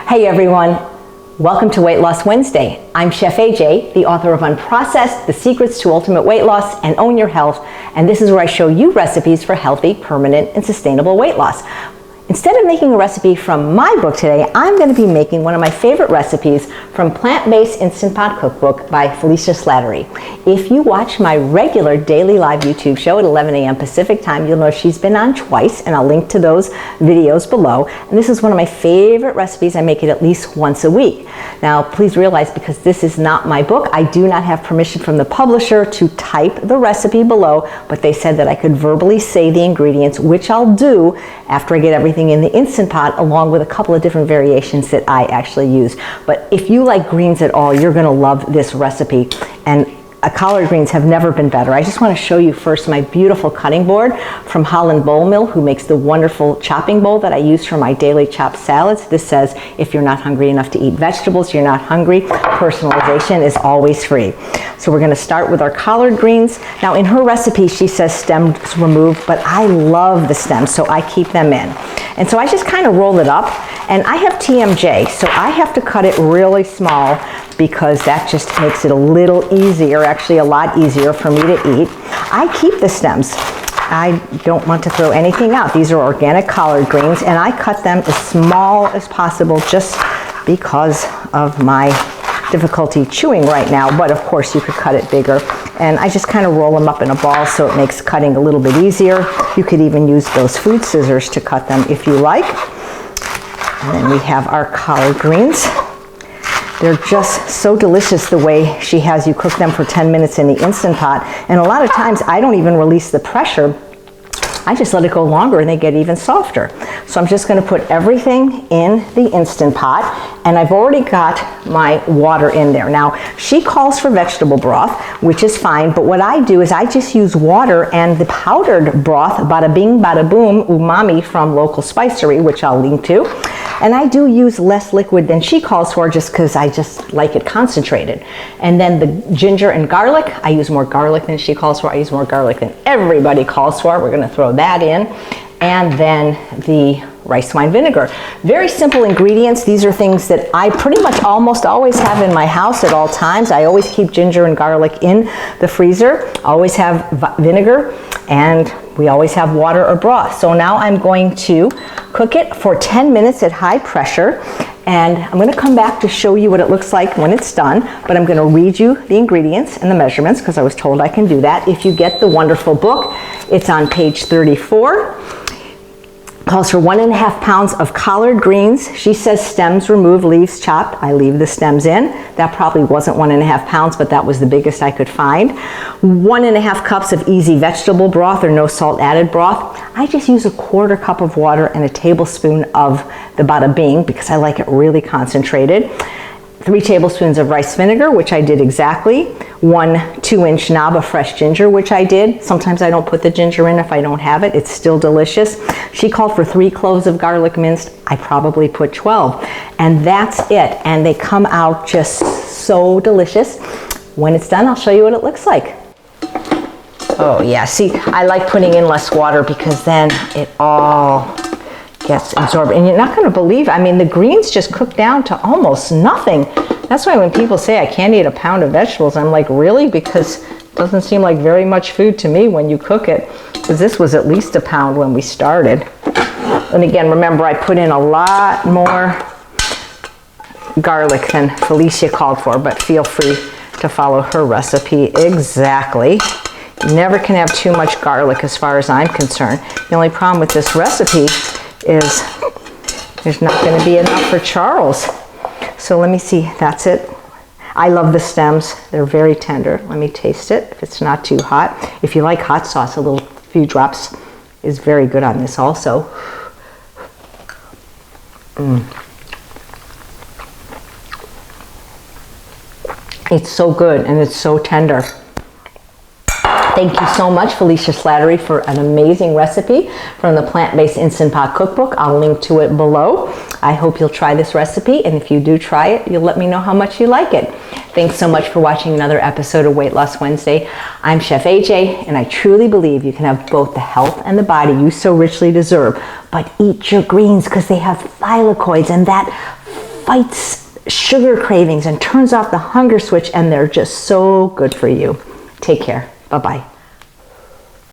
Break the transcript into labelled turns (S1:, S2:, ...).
S1: Hey everyone, welcome to Weight Loss Wednesday. I'm Chef AJ, the author of Unprocessed, The Secrets to Ultimate Weight Loss and Own Your Health, and this is where I show you recipes for healthy, permanent, and sustainable weight loss. Instead of making a recipe from my book today, I'm going to be making one of my favorite recipes from Plant-Based Instant Pot Cookbook by Felicia Slattery. If you watch my regular daily live YouTube show at 11 a.m. Pacific time, you'll know she's been on twice, and I'll link to those videos below. And this is one of my favorite recipes. I make it at least once a week. Now, please realize, because this is not my book, I do not have permission from the publisher to type the recipe below, but they said that I could verbally say the ingredients, which I'll do after I get everything in the Instant Pot, along with a couple of different variations that I actually use. But if you like greens at all, you're going to love this recipe. And collard greens have never been better. I just want to show you first my beautiful cutting board from Holland Bowl Mill, who makes the wonderful chopping bowl that I use for my daily chopped salads. This says, if you're not hungry enough to eat vegetables, you're not hungry. Personalization is always free. So we're going to start with our collard greens. Now in her recipe, she says stems removed, but I love the stems, so I keep them in. And so I just kind of roll it up, and I have TMJ, so I have to cut it really small because that just makes it a little easier, actually a lot easier for me to eat. I keep the stems. I don't want to throw anything out. These are organic collard greens, and I cut them as small as possible just because of my difficulty chewing right now, but of course you could cut it bigger. And I just kind of roll them up in a ball so it makes cutting a little bit easier. You could even use those food scissors to cut them if you like. And then we have our collard greens. They're just so delicious the way she has you cook them for 10 minutes in the Instant Pot. And a lot of times I don't even release the pressure. I just let it go longer and they get even softer. So I'm just going to put everything in the Instant Pot, and I've already got my water in there. Now, she calls for vegetable broth, which is fine, but what I do is I just use water and the powdered broth, Bada Bing Bada Boom Umami from Local Spicery, which I'll link to. And I do use less liquid than she calls for just because I just like it concentrated. And then the ginger and garlic, I use more garlic than she calls for. I use more garlic than everybody calls for. We're going to throw that in. And then the rice wine vinegar. Very simple ingredients. These are things that I pretty much almost always have in my house at all times. I always keep ginger and garlic in the freezer. Always have vinegar, and we always have water or broth. So now I'm going to cook it for 10 minutes at high pressure, and I'm going to come back to show you what it looks like when it's done, but I'm going to read you the ingredients and the measurements because I was told I can do that. If you get the wonderful book, it's on page 34. Calls for 1.5 pounds of collard greens. She says stems removed, leaves chopped. I leave the stems in. That probably wasn't 1.5 pounds, but that was the biggest I could find. 1.5 cups of easy vegetable broth or no salt added broth. I just use a 1/4 cup of water and a tablespoon of the Bada Bing because I like it really concentrated. 3 tablespoons of rice vinegar, which I did exactly. 1 2-inch knob of fresh ginger, which I did. Sometimes I don't put the ginger in if I don't have it. It's still delicious. She called for 3 cloves of garlic minced. I probably put 12. And that's it. And they come out just so delicious. When it's done, I'll show you what it looks like. Oh yeah, see, I like putting in less water because then it all gets absorbed. And you're not going to believe, I mean, the greens just cook down to almost nothing. That's why when people say I can't eat a pound of vegetables, I'm like, really? Because it doesn't seem like very much food to me when you cook it. Because this was at least a pound when we started. And again, remember, I put in a lot more garlic than Felicia called for, but feel free to follow her recipe exactly. You never can have too much garlic as far as I'm concerned. The only problem with this recipe is there's not going to be enough for Charles. So let me see, that's it. I love the stems. They're very tender. Let me taste it if it's not too hot. If you like hot sauce, a little few drops is very good on this also. It's so good and it's so tender. Thank you so much, Felicia Slattery, for an amazing recipe from the Plant-Based Instant Pot Cookbook. I'll link to it below. I hope you'll try this recipe, and if you do try it, you'll let me know how much you like it. Thanks so much for watching another episode of Weight Loss Wednesday. I'm Chef AJ, and I truly believe you can have both the health and the body you so richly deserve, but eat your greens because they have thylakoids, and that fights sugar cravings and turns off the hunger switch, and they're just so good for you. Take care. Bye-bye.